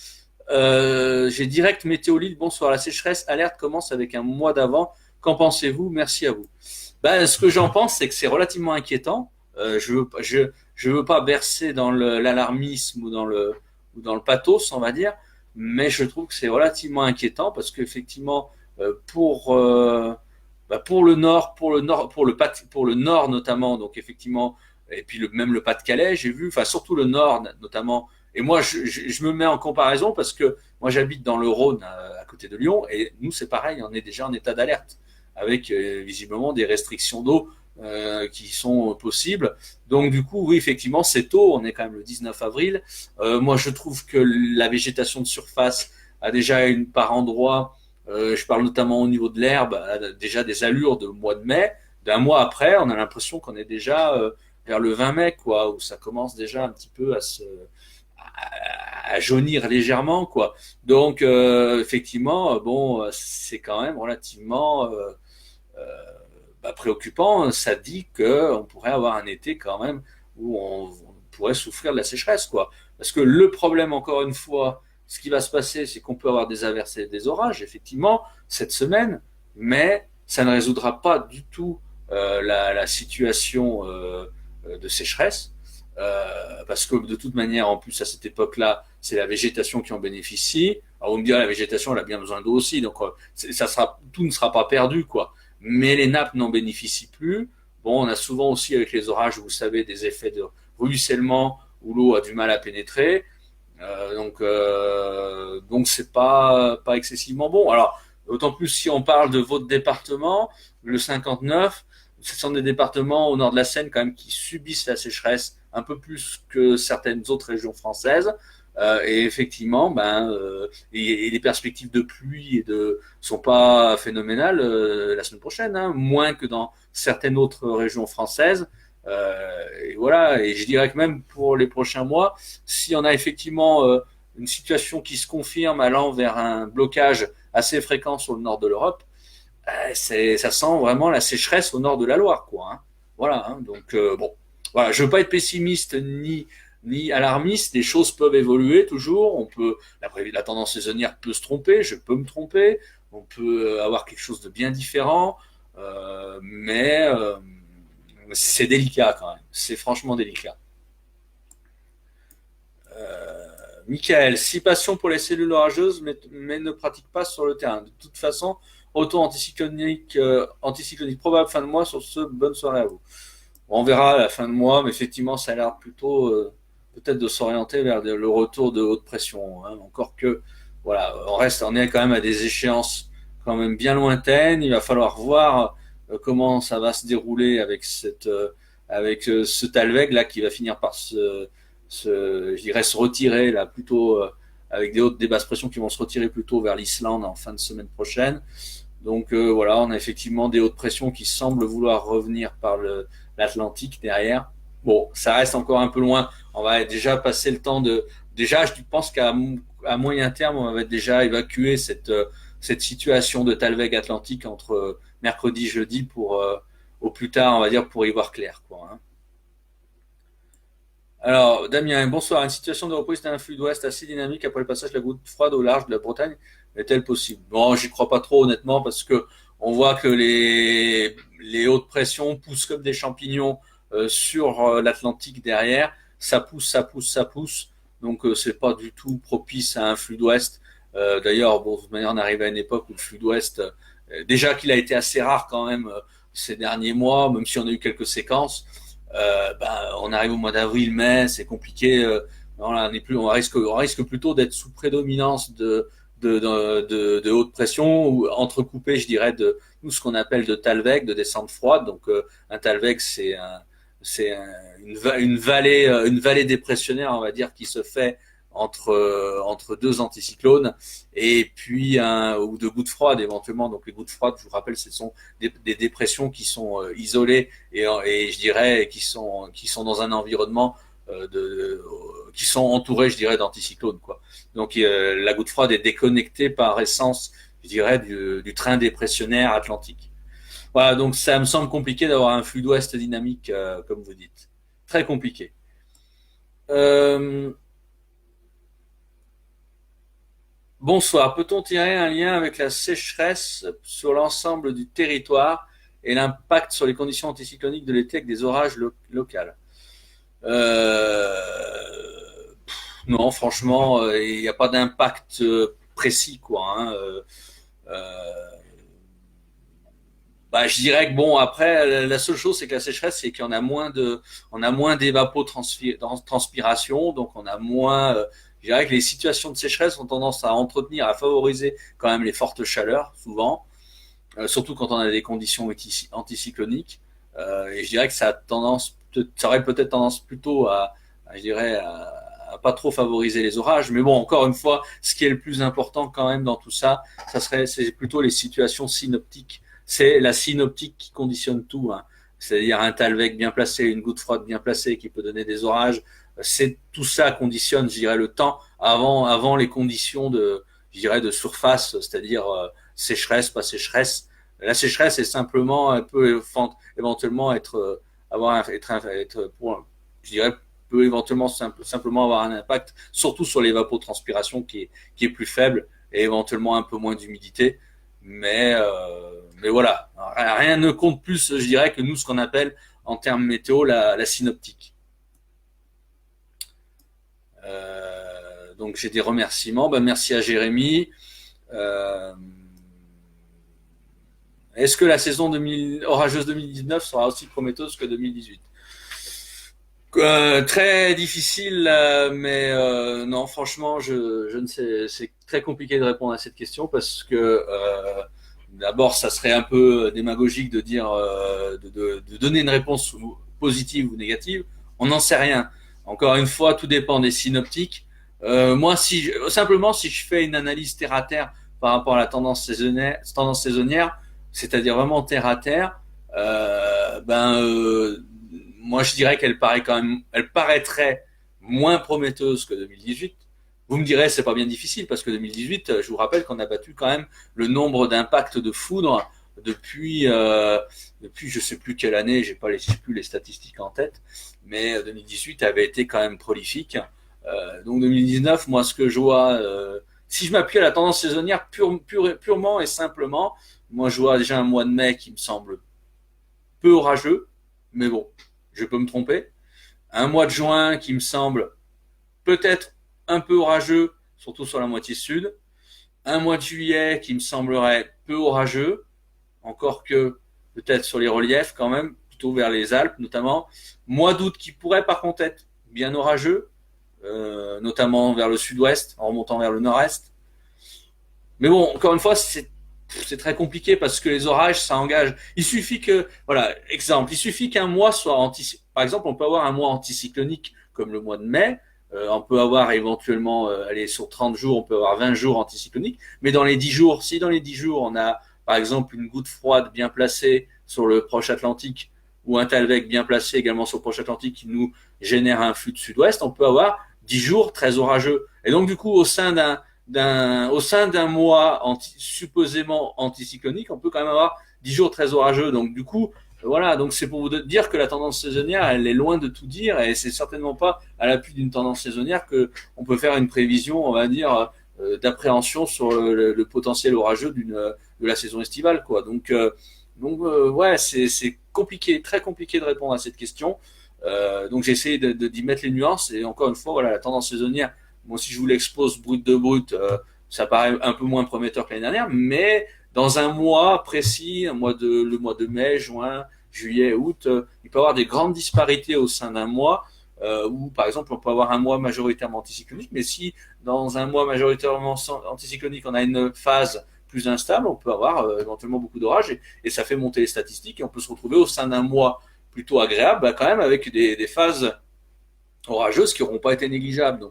J'ai direct météolite. Bonsoir. La sécheresse alerte commence avec un mois d'avant. Qu'en pensez-vous? Merci à vous. Ce que j'en pense, c'est que c'est relativement inquiétant. Je veux pas bercer dans l'alarmisme ou dans le pathos, on va dire, mais je trouve que c'est relativement inquiétant parce qu'effectivement, pour le nord, pour le nord notamment, donc effectivement, et puis même le Pas-de-Calais, j'ai vu, enfin surtout le nord notamment. Et moi, je me mets en comparaison parce que moi j'habite dans le Rhône, à côté de Lyon, et nous c'est pareil, on est déjà en état d'alerte avec visiblement des restrictions d'eau qui sont possibles. Donc du coup, oui, effectivement, c'est tôt, on est quand même le 19 avril. Moi, je trouve que la végétation de surface a déjà par endroit. Je parle notamment au niveau de l'herbe, déjà des allures de mois de mai. D'un mois après, on a l'impression qu'on est déjà vers le 20 mai, quoi, où ça commence déjà un petit peu à jaunir légèrement, quoi. Donc, effectivement, bon, c'est quand même relativement préoccupant. Ça dit que on pourrait avoir un été quand même où on pourrait souffrir de la sécheresse, quoi. Parce que le problème, encore une fois, ce qui va se passer, c'est qu'on peut avoir des averses et des orages, effectivement, cette semaine, mais ça ne résoudra pas du tout la situation de sécheresse, parce que de toute manière, en plus, à cette époque-là, c'est la végétation qui en bénéficie. Alors, vous me direz, la végétation, elle a bien besoin d'eau aussi, donc tout ne sera pas perdu, quoi. Mais les nappes n'en bénéficient plus. Bon, on a souvent aussi, avec les orages, vous savez, des effets de ruissellement où l'eau a du mal à pénétrer. Donc c'est pas excessivement bon. Alors d'autant plus si on parle de votre département, le 59, ce sont des départements au nord de la Seine quand même qui subissent la sécheresse un peu plus que certaines autres régions françaises. Et effectivement, et les perspectives de pluie et de sont pas phénoménales la semaine prochaine, hein, moins que dans certaines autres régions françaises. Et voilà. Et je dirais que même pour les prochains mois, si on a effectivement une situation qui se confirme allant vers un blocage assez fréquent sur le nord de l'Europe, ça sent vraiment la sécheresse au nord de la Loire, quoi. Hein. Voilà. Hein. Donc bon, voilà. Je veux pas être pessimiste ni alarmiste. Les choses peuvent évoluer toujours. La tendance saisonnière peut se tromper. Je peux me tromper. On peut avoir quelque chose de bien différent, mais c'est délicat quand même. C'est franchement délicat. Michael, si passion pour les cellules orageuses, mais ne pratique pas sur le terrain. De toute façon, retour anticyclonique probable fin de mois. Sur ce, bonne soirée à vous. Bon, on verra à la fin de mois, mais effectivement, ça a l'air plutôt peut-être de s'orienter vers le retour de haute pression. Hein. Encore que, voilà, on est quand même à des échéances quand même bien lointaines. Il va falloir voir comment ça va se dérouler avec ce Talweg là qui va finir par je dirais se retirer là plutôt avec des basses pressions qui vont se retirer plutôt vers l'Islande en fin de semaine prochaine. Donc voilà, on a effectivement des hautes pressions qui semblent vouloir revenir par l'Atlantique derrière. Bon, ça reste encore un peu loin. On va déjà passer le temps de. Déjà, je pense qu'à moyen terme, on va déjà évacuer cette situation de Talweg Atlantique entre mercredi et jeudi pour au plus tard, on va dire, pour y voir clair, quoi. Hein. Alors, Damien, bonsoir. Une situation de reprise d'un flux d'ouest assez dynamique après le passage de la goutte froide au large de la Bretagne est-elle possible? Bon, j'y crois pas trop honnêtement parce que on voit que les hautes pressions poussent comme des champignons sur l'Atlantique derrière. Ça pousse, ça pousse, ça pousse. Donc c'est pas du tout propice à un flux d'ouest. D'ailleurs, bon, de toute manière, on arrive à une époque où le flux d'ouest, déjà qu'il a été assez rare quand même ces derniers mois, même si on a eu quelques séquences. On arrive au mois d'avril, mai, c'est compliqué. Voilà, on risque plutôt d'être sous prédominance de haute pression ou entrecoupé, je dirais, de nous ce qu'on appelle de Talweg, de descente froide. Donc un Talweg, une vallée dépressionnaire, on va dire, qui se fait entre deux anticyclones et puis ou de gouttes froides éventuellement. Donc les gouttes froides, je vous rappelle, ce sont des dépressions qui sont isolées et je dirais qui sont dans un environnement qui sont entourés, je dirais, d'anticyclones, quoi. Donc la goutte froide est déconnectée par essence, je dirais, du train dépressionnaire atlantique. Voilà, donc ça me semble compliqué d'avoir un flux d'ouest dynamique, comme vous dites. Très compliqué. Euh, Bonsoir. Peut-on tirer un lien avec la sécheresse sur l'ensemble du territoire et l'impact sur les conditions anticycloniques de l'été avec des orages locales? Non, franchement, il n'y a pas d'impact précis, quoi. Hein. Je dirais que bon, après, la seule chose, c'est que la sécheresse, c'est qu'on a on a moins d'évapotranspiration, donc on a moins. Je dirais que les situations de sécheresse ont tendance à entretenir, à favoriser quand même les fortes chaleurs, souvent, surtout quand on a des conditions anticycloniques. Et je dirais que ça aurait peut-être tendance plutôt je dirais, à pas trop favoriser les orages. Mais bon, encore une fois, ce qui est le plus important quand même dans tout ça, c'est plutôt les situations synoptiques. C'est la synoptique qui conditionne tout. Hein. C'est-à-dire un Talweg bien placé, une goutte froide bien placée qui peut donner des orages. C'est tout ça conditionne, je dirais, le temps avant les conditions je dirais, de surface, c'est-à-dire sécheresse, pas sécheresse. La sécheresse est simplement, elle peut éventuellement je dirais, peut éventuellement simplement avoir un impact, surtout sur l'évapotranspiration qui est plus faible et éventuellement un peu moins d'humidité. Mais voilà, rien ne compte plus, je dirais, que nous, ce qu'on appelle en termes météo la synoptique. Donc j'ai des remerciements. Merci à Jérémy. Euh, Est-ce que la saison orageuse 2019 sera aussi prometteuse que 2018? Très difficile, mais non, franchement, je ne sais, c'est très compliqué de répondre à cette question parce que d'abord, ça serait un peu démagogique de dire, de donner une réponse positive ou négative. On n'en sait rien. Encore une fois, tout dépend des synoptiques. Moi, simplement, si je fais une analyse terre à terre par rapport à la tendance saisonnière, c'est-à-dire vraiment terre à terre, moi, je dirais qu'elle paraît quand même, elle paraîtrait moins prometteuse que 2018. Vous me direz, c'est pas bien difficile parce que 2018, je vous rappelle qu'on a battu quand même le nombre d'impacts de foudre depuis, depuis je sais plus quelle année, je sais plus les statistiques en tête, mais 2018 avait été quand même prolifique. Donc 2019, moi, ce que je vois, si je m'appuie à la tendance saisonnière purement et simplement, moi, je vois déjà un mois de mai qui me semble peu orageux, mais bon, je peux me tromper. Un mois de juin qui me semble peut-être un peu orageux, surtout sur la moitié sud. Un mois de juillet qui me semblerait peu orageux, encore que peut-être sur les reliefs quand même, plutôt vers les Alpes notamment. Mois d'août qui pourrait par contre être bien orageux, notamment vers le sud-ouest, en remontant vers le nord-est. Mais bon, encore une fois, c'est très compliqué parce que les orages, ça engage. Il suffit que, voilà, exemple, il suffit qu'un mois soit par exemple, on peut avoir un mois anticyclonique comme le mois de mai. On peut avoir éventuellement, allez, sur 30 jours, on peut avoir 20 jours anticycloniques. Mais dans les 10 jours, si dans les 10 jours, on a, par exemple, une goutte froide bien placée sur le proche Atlantique ou un Talvec bien placé également sur le proche Atlantique qui nous génère un flux de sud-ouest, on peut avoir 10 jours très orageux. Et donc, du coup, au sein d'un mois supposément anticyclonique, on peut quand même avoir 10 jours très orageux. Donc du coup, voilà, donc c'est pour vous dire que la tendance saisonnière, elle est loin de tout dire et c'est certainement pas à l'appui d'une tendance saisonnière que on peut faire une prévision, on va dire, d'appréhension sur le potentiel orageux de la saison estivale, quoi. Ouais, c'est compliqué, très compliqué de répondre à cette question. Donc j'ai essayé d'y mettre les nuances et encore une fois, voilà, la tendance saisonnière. Moi, si je vous l'expose brut de brut, ça paraît un peu moins prometteur que l'année dernière, mais dans un mois précis, le mois de mai, juin, juillet, août, il peut y avoir des grandes disparités au sein d'un mois, où par exemple on peut avoir un mois majoritairement anticyclonique, mais si dans un mois majoritairement anticyclonique on a une phase plus instable, on peut avoir éventuellement beaucoup d'orages et ça fait monter les statistiques et on peut se retrouver au sein d'un mois plutôt agréable, quand même avec des phases orageuses qui n'auront pas été négligeables.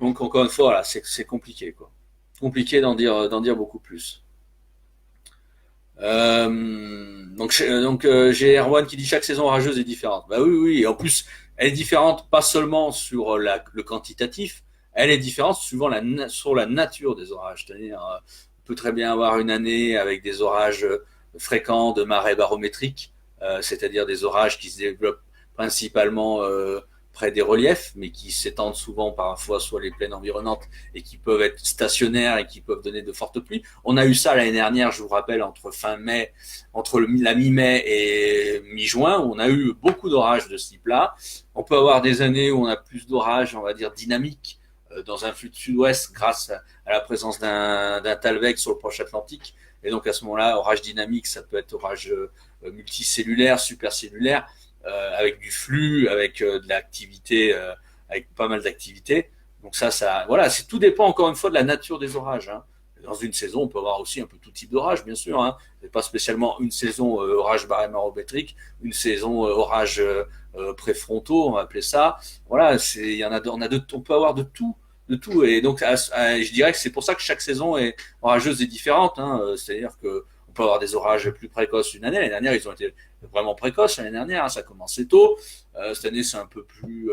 Donc encore une fois, voilà, c'est compliqué, quoi. Compliqué d'en dire beaucoup plus. J'ai Erwan qui dit chaque saison orageuse est différente. Bah oui, oui, et en plus, elle est différente pas seulement sur le quantitatif, elle est différente suivant sur la nature des orages. C'est-à-dire, on peut très bien avoir une année avec des orages fréquents de marée barométrique, c'est-à-dire des orages qui se développent principalement près des reliefs, mais qui s'étendent souvent parfois sur les plaines environnantes et qui peuvent être stationnaires et qui peuvent donner de fortes pluies. On a eu ça l'année dernière, je vous rappelle, entre fin mai, entre la mi-mai et mi-juin, où on a eu beaucoup d'orages de ce type-là. On peut avoir des années où on a plus d'orages, on va dire, dynamiques, dans un flux de sud-ouest grâce à la présence d'un Talvec sur le proche Atlantique. Et donc à ce moment-là, orage dynamique, ça peut être orage multicellulaire, supercellulaire, avec du flux, avec de l'activité, avec pas mal d'activités. Donc voilà, tout dépend encore une fois de la nature des orages. Hein. Dans une saison, on peut avoir aussi un peu tout type d'orage, bien sûr. Hein. C'est pas spécialement une saison orage barométrique, une saison orage préfrontaux, on va appeler ça. Voilà, on peut avoir de tout. Et donc, je dirais que c'est pour ça que chaque saison est orageuse et différente. Hein. C'est-à-dire que on peut avoir des orages plus précoces une année. L'année dernière, ils ont été vraiment précoces l'année dernière. Hein, ça a commencé tôt. Cette année, c'est un peu plus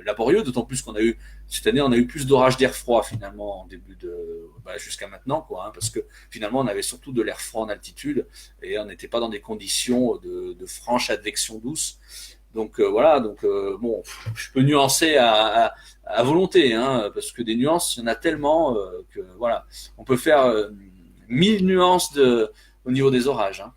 laborieux. D'autant plus qu'on a eu cette année, on a eu plus d'orages d'air froid finalement en début jusqu'à maintenant, quoi. Hein, parce que finalement, on avait surtout de l'air froid en altitude et on n'était pas dans des conditions de franche advection douce. Donc voilà, bon, je peux nuancer à volonté, hein, parce que des nuances, il y en a tellement que voilà, on peut faire 1000 nuances au niveau des orages. Hein.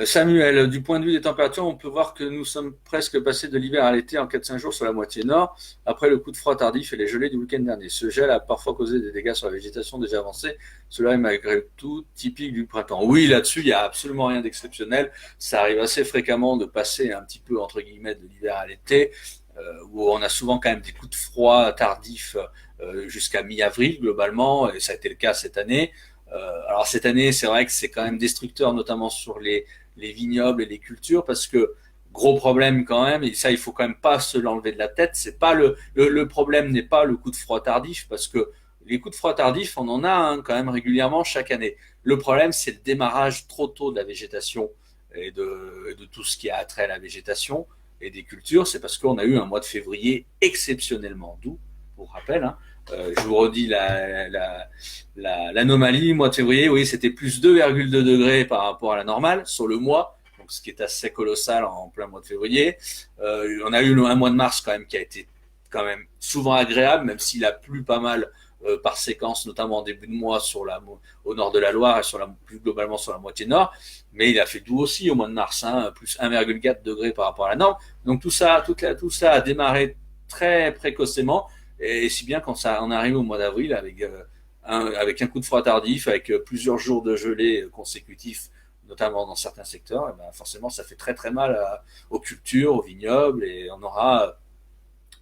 Samuel, du point de vue des températures, on peut voir que nous sommes presque passés de l'hiver à l'été en 4-5 jours sur la moitié nord, après le coup de froid tardif et les gelées du week-end dernier. Ce gel a parfois causé des dégâts sur la végétation déjà avancée. Cela est malgré tout typique du printemps. Oui, là-dessus, il n'y a absolument rien d'exceptionnel. Ça arrive assez fréquemment de passer un petit peu, entre guillemets, de l'hiver à l'été, où on a souvent quand même des coups de froid tardifs jusqu'à mi-avril, globalement, et ça a été le cas cette année. Alors cette année, c'est vrai que c'est quand même destructeur, notamment sur les vignobles et les cultures, parce que gros problème quand même, et ça il faut quand même pas se l'enlever de la tête, c'est pas le problème n'est pas le coup de froid tardif, parce que les coups de froid tardif, on en a quand même régulièrement chaque année. Le problème, c'est le démarrage trop tôt de la végétation et de tout ce qui a trait à la végétation et des cultures. C'est parce qu'on a eu un mois de février exceptionnellement doux, pour rappel. Hein. Je vous redis l'anomalie, mois de février, oui, c'était plus 2,2 degrés par rapport à la normale sur le mois, donc ce qui est assez colossal en plein mois de février. On a eu un mois de mars quand même qui a été quand même souvent agréable, même s'il a plu pas mal par séquence, notamment en début de mois au nord de la Loire et plus globalement sur la moitié nord. Mais il a fait doux aussi au mois de mars, hein, plus 1,4 degrés par rapport à la norme. Donc tout ça a démarré très précocement. Et si bien quand on arrive au mois d'avril avec un coup de froid tardif, avec plusieurs jours de gelée consécutifs, notamment dans certains secteurs, et ben forcément ça fait très très mal aux cultures, aux vignobles, et on aura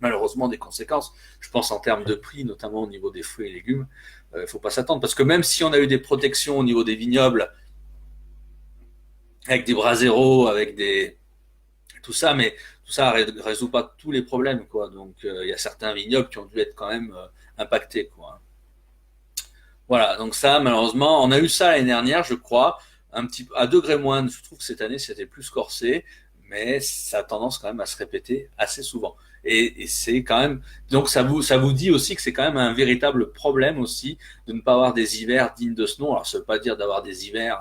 malheureusement des conséquences. Je pense en termes de prix, notamment au niveau des fruits et légumes. Il ne faut pas s'attendre, parce que même si on a eu des protections au niveau des vignobles, avec des bras zéro, tout ça, mais tout ça ne résout pas tous les problèmes, quoi. Donc il y a certains vignobles qui ont dû être quand même impactés, quoi. Voilà, donc ça, malheureusement, on a eu ça l'année dernière, je crois, un petit peu à degré moindre. Je trouve que cette année, c'était plus corsé, mais ça a tendance quand même à se répéter assez souvent. Et c'est quand même, donc ça vous dit aussi que c'est quand même un véritable problème aussi de ne pas avoir des hivers dignes de ce nom. Alors, ça veut pas dire d'avoir des hivers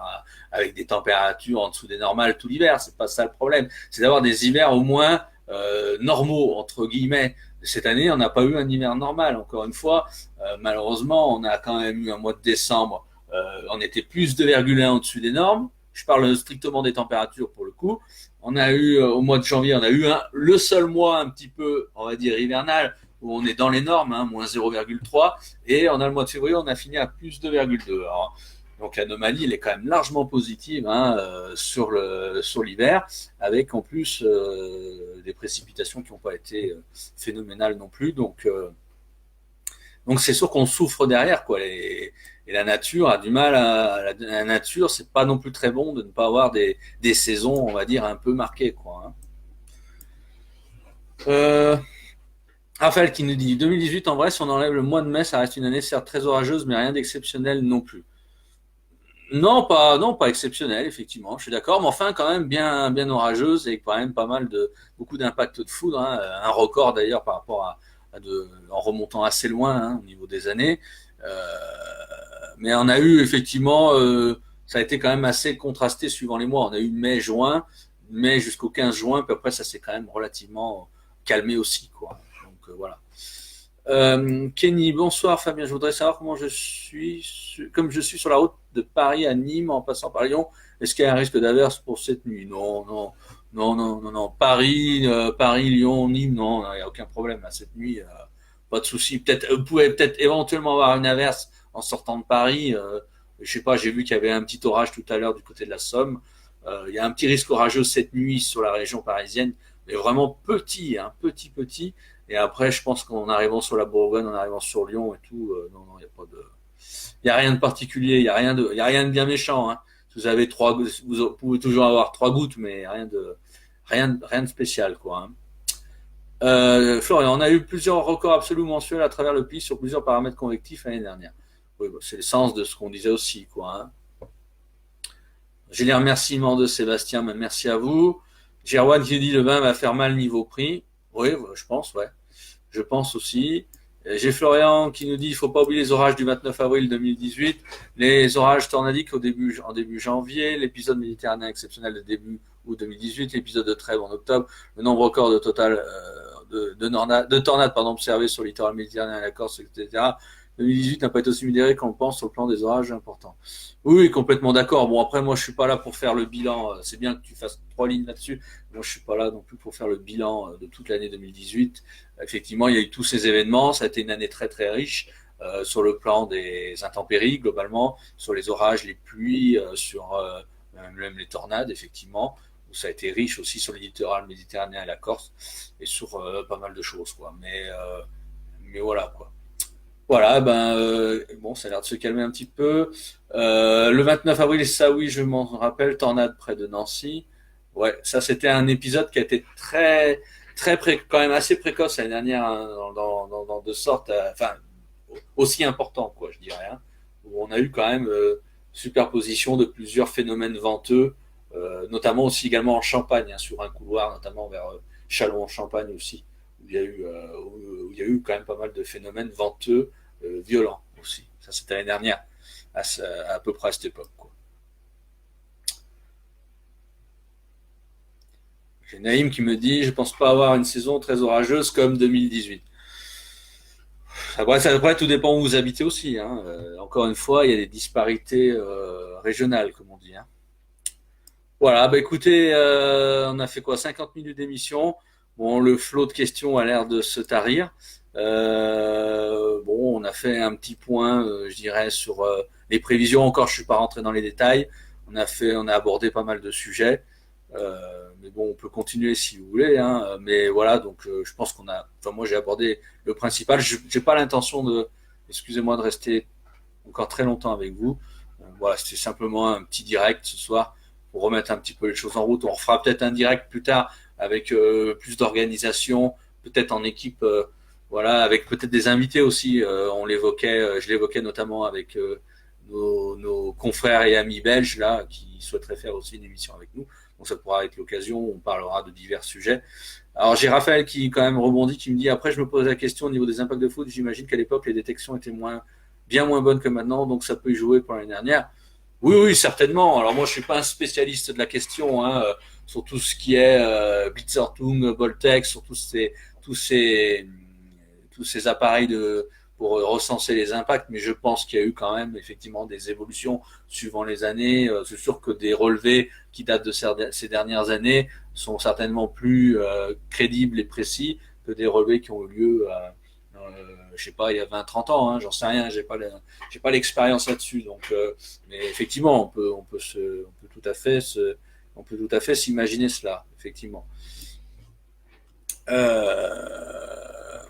avec des températures en dessous des normales tout l'hiver, c'est pas ça le problème. C'est d'avoir des hivers au moins normaux entre guillemets. Cette année, on n'a pas eu un hiver normal. Encore une fois, malheureusement, on a quand même eu un mois de décembre. On était plus 2,1 au-dessus des normes. Je parle strictement des températures pour le coup. On a eu au mois de janvier, on a eu le seul mois un petit peu, on va dire hivernal, où on est dans les normes, hein, moins 0,3. Et on a le mois de février, on a fini à plus 2,2. Alors, donc l'anomalie, elle est quand même largement positive hein, sur l'hiver, avec en plus des précipitations qui n'ont pas été phénoménales non plus. Donc c'est sûr qu'on souffre derrière, quoi. Et la nature a du mal la nature, c'est pas non plus très bon de ne pas avoir des saisons, on va dire, un peu marquées, quoi. Hein. Euh, Raphaël qui nous dit 2018, en vrai, si on enlève le mois de mai, ça reste une année certes très orageuse, mais rien d'exceptionnel non plus. Non, pas exceptionnel, effectivement, je suis d'accord, mais enfin, quand même bien orageuse et quand même pas mal beaucoup d'impact de foudre, hein. Un record d'ailleurs par rapport en remontant assez loin hein, au niveau des années. Mais on a eu effectivement, ça a été quand même assez contrasté suivant les mois. On a eu mai jusqu'au 15 juin, puis après ça s'est quand même relativement calmé aussi, quoi. Donc voilà. Kenny, bonsoir Fabien. Je voudrais savoir comme je suis sur la route de Paris à Nîmes en passant par Lyon, est-ce qu'il y a un risque d'averse pour cette nuit? Non, non, non, non, non, non. Paris, Lyon, Nîmes, non, il n'y a aucun problème à cette nuit. Pas de souci. Peut-être, vous pouvez peut-être éventuellement avoir une averse en sortant de Paris. Je sais pas, j'ai vu qu'il y avait un petit orage tout à l'heure du côté de la Somme. Il y a un petit risque orageux cette nuit sur la région parisienne, mais vraiment petit, hein, petit. Et après, je pense qu'en arrivant sur la Bourgogne, en arrivant sur Lyon et tout, non, il n'y a pas de, il y a rien de particulier, il y a rien de bien méchant. Hein. Si vous avez vous pouvez toujours avoir 3 gouttes, mais rien de spécial, quoi. Hein. Florian, on a eu plusieurs records absolus mensuels à travers le pays sur plusieurs paramètres convectifs l'année dernière. Oui, bah, c'est le sens de ce qu'on disait aussi, quoi. Hein. J'ai les remerciements de Sébastien, mais merci à vous. Gerwan qui dit le vin va faire mal niveau prix. Oui, je pense, ouais. Je pense aussi. J'ai Florian qui nous dit il faut pas oublier les orages du 29 avril 2018, les orages tornadiques en début janvier, l'épisode méditerranéen exceptionnel de début août 2018, l'épisode de trêve en octobre, le nombre record de total de tornades observées sur le littoral méditerranéen et la Corse, etc. 2018 n'a pas été aussi modéré qu'on le pense sur le plan des orages importants. Oui, oui, complètement d'accord. Bon, après, moi, je suis pas là pour faire le bilan. C'est bien que tu fasses 3 lignes là-dessus. Moi, je suis pas là non plus pour faire le bilan de toute l'année 2018. Effectivement, il y a eu tous ces événements. Ça a été une année très, très riche sur le plan des intempéries, globalement, sur les orages, les pluies, sur même les tornades, effectivement. Ça a été riche aussi sur le littoral méditerranéen et la Corse et sur pas mal de choses, quoi. Mais voilà, quoi. Voilà, bon, ça a l'air de se calmer un petit peu. Le 29 avril, ça oui, je m'en rappelle, tornade près de Nancy. Ouais, ça c'était un épisode qui a été quand même assez précoce l'année dernière, hein, de sorte, enfin, aussi important, quoi, je dirais, hein, où on a eu quand même superposition de plusieurs phénomènes venteux, notamment aussi également en Champagne, hein, sur un couloir, notamment vers Châlons-en-Champagne aussi, où il y a eu quand même pas mal de phénomènes venteux violents aussi. Ça, c'était l'année dernière, à peu près à cette époque, quoi. J'ai Naïm qui me dit, je pense pas avoir une saison très orageuse comme 2018. Après, tout dépend où vous habitez aussi, hein. Encore une fois, il y a des disparités régionales, comme on dit, hein. Voilà, bah écoutez, on a fait quoi? 50 minutes d'émission. Bon, le flot de questions a l'air de se tarir. Bon, on a fait un petit point, je dirais, sur les prévisions. Encore, je suis pas rentré dans les détails. On a abordé pas mal de sujets. Mais bon, on peut continuer si vous voulez, hein. Mais voilà, donc je pense enfin moi j'ai abordé le principal. J'ai pas l'intention excusez-moi, de rester encore très longtemps avec vous. Voilà, c'était simplement un petit direct ce soir pour remettre un petit peu les choses en route. On refera peut-être un direct plus tard avec plus d'organisation, peut-être en équipe, voilà, avec peut-être des invités aussi. Je l'évoquais notamment avec nos confrères et amis belges là qui souhaiteraient faire aussi une émission avec nous. Donc ça pourra être l'occasion. On parlera de divers sujets. Alors j'ai Raphaël qui quand même rebondit, qui me dit après je me pose la question au niveau des impacts de foot. J'imagine qu'à l'époque les détections étaient bien moins bonnes que maintenant, donc ça peut y jouer pour l'année dernière. Oui, oui, certainement. Alors moi, je suis pas un spécialiste de la question, hein, sur tout ce qui est Blitzertung, Boltex, sur tous ces, tous ces appareils pour recenser les impacts. Mais je pense qu'il y a eu quand même effectivement des évolutions suivant les années. C'est sûr que des relevés qui datent de ces dernières années sont certainement plus crédibles et précis que des relevés qui ont eu lieu je sais pas, il y a 20, 30 ans, hein, j'en sais rien, j'ai pas l'expérience là-dessus, donc, mais effectivement, on peut tout à fait s'imaginer cela, effectivement. Euh,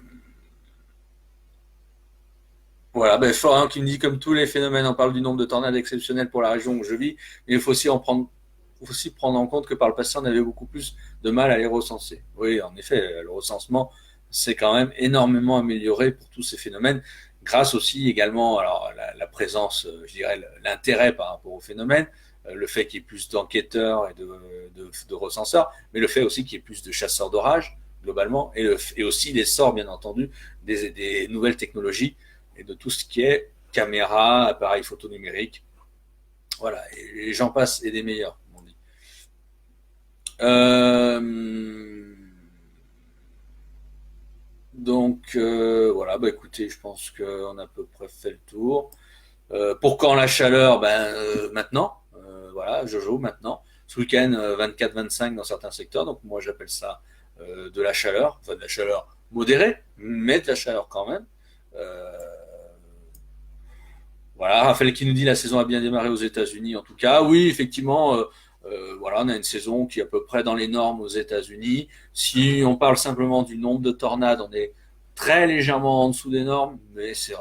voilà, Florian qui me dit comme tous les phénomènes, on parle du nombre de tornades exceptionnels pour la région où je vis, mais il faut aussi prendre en compte que par le passé, on avait beaucoup plus de mal à les recenser. Oui, en effet, le recensement s'est quand même énormément amélioré pour tous ces phénomènes, grâce aussi également alors la présence, je dirais, l'intérêt par rapport au phénomène, le fait qu'il y ait plus d'enquêteurs et de recenseurs, mais le fait aussi qu'il y ait plus de chasseurs d'orage, globalement, et aussi l'essor, bien entendu, des nouvelles technologies et de tout ce qui est caméra, appareil photo numérique, voilà, et j'en passe et des meilleurs, comme on dit. Euh, voilà, écoutez, je pense qu'on a à peu près fait le tour. Pour quand la chaleur? Maintenant. Voilà, Jojo, maintenant. Ce week-end, 24-25 dans certains secteurs. Donc moi j'appelle ça de la chaleur, enfin de la chaleur modérée, mais de la chaleur quand même. Euh, Voilà, Raphaël qui nous dit la saison a bien démarré aux États-Unis en tout cas. Oui, effectivement, voilà, on a une saison qui est à peu près dans les normes aux États-Unis. Si on parle simplement du nombre de tornades, on est très légèrement en dessous des normes, mais c'est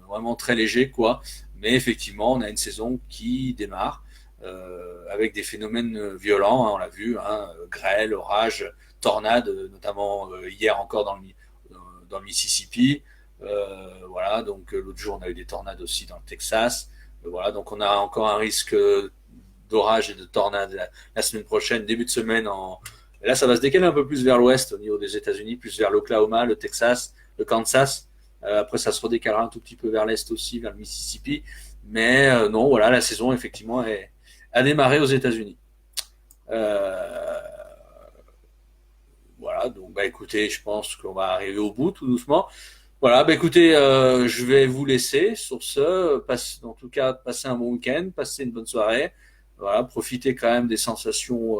vraiment très léger, quoi. Mais effectivement, on a une saison qui démarre avec des phénomènes violents, hein, on l'a vu, hein, grêle, orage, tornades, notamment hier encore dans le Mississippi. Voilà, donc l'autre jour on a eu des tornades aussi dans le Texas. Voilà, donc on a encore un risque d'orage et de tornades la semaine prochaine, début de semaine. Là, ça va se décaler un peu plus vers l'ouest au niveau des États-Unis, plus vers l'Oklahoma, le Texas, le Kansas. Après, ça se redécalera un tout petit peu vers l'est aussi, vers le Mississippi. Mais non, voilà, la saison effectivement a démarré aux États-Unis. Euh, voilà, donc écoutez, je pense qu'on va arriver au bout tout doucement. Voilà, bah écoutez, je vais vous laisser sur ce. En tout cas, passez un bon week-end, passez une bonne soirée. Voilà, profitez quand même des sensations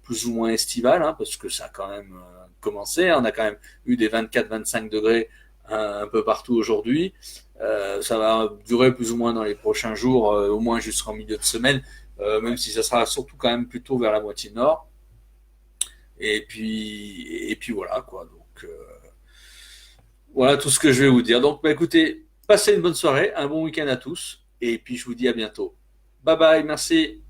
plus ou moins estivales, hein, parce que ça a quand même commencé. On a quand même eu des 24-25 degrés un peu partout aujourd'hui. Ça va durer plus ou moins dans les prochains jours, au moins jusqu'en milieu de semaine, même si ça sera surtout quand même plutôt vers la moitié nord. Et puis voilà quoi. Donc voilà tout ce que je vais vous dire. Donc bah, écoutez, passez une bonne soirée, un bon week-end à tous, et puis je vous dis à bientôt. Bye bye, merci.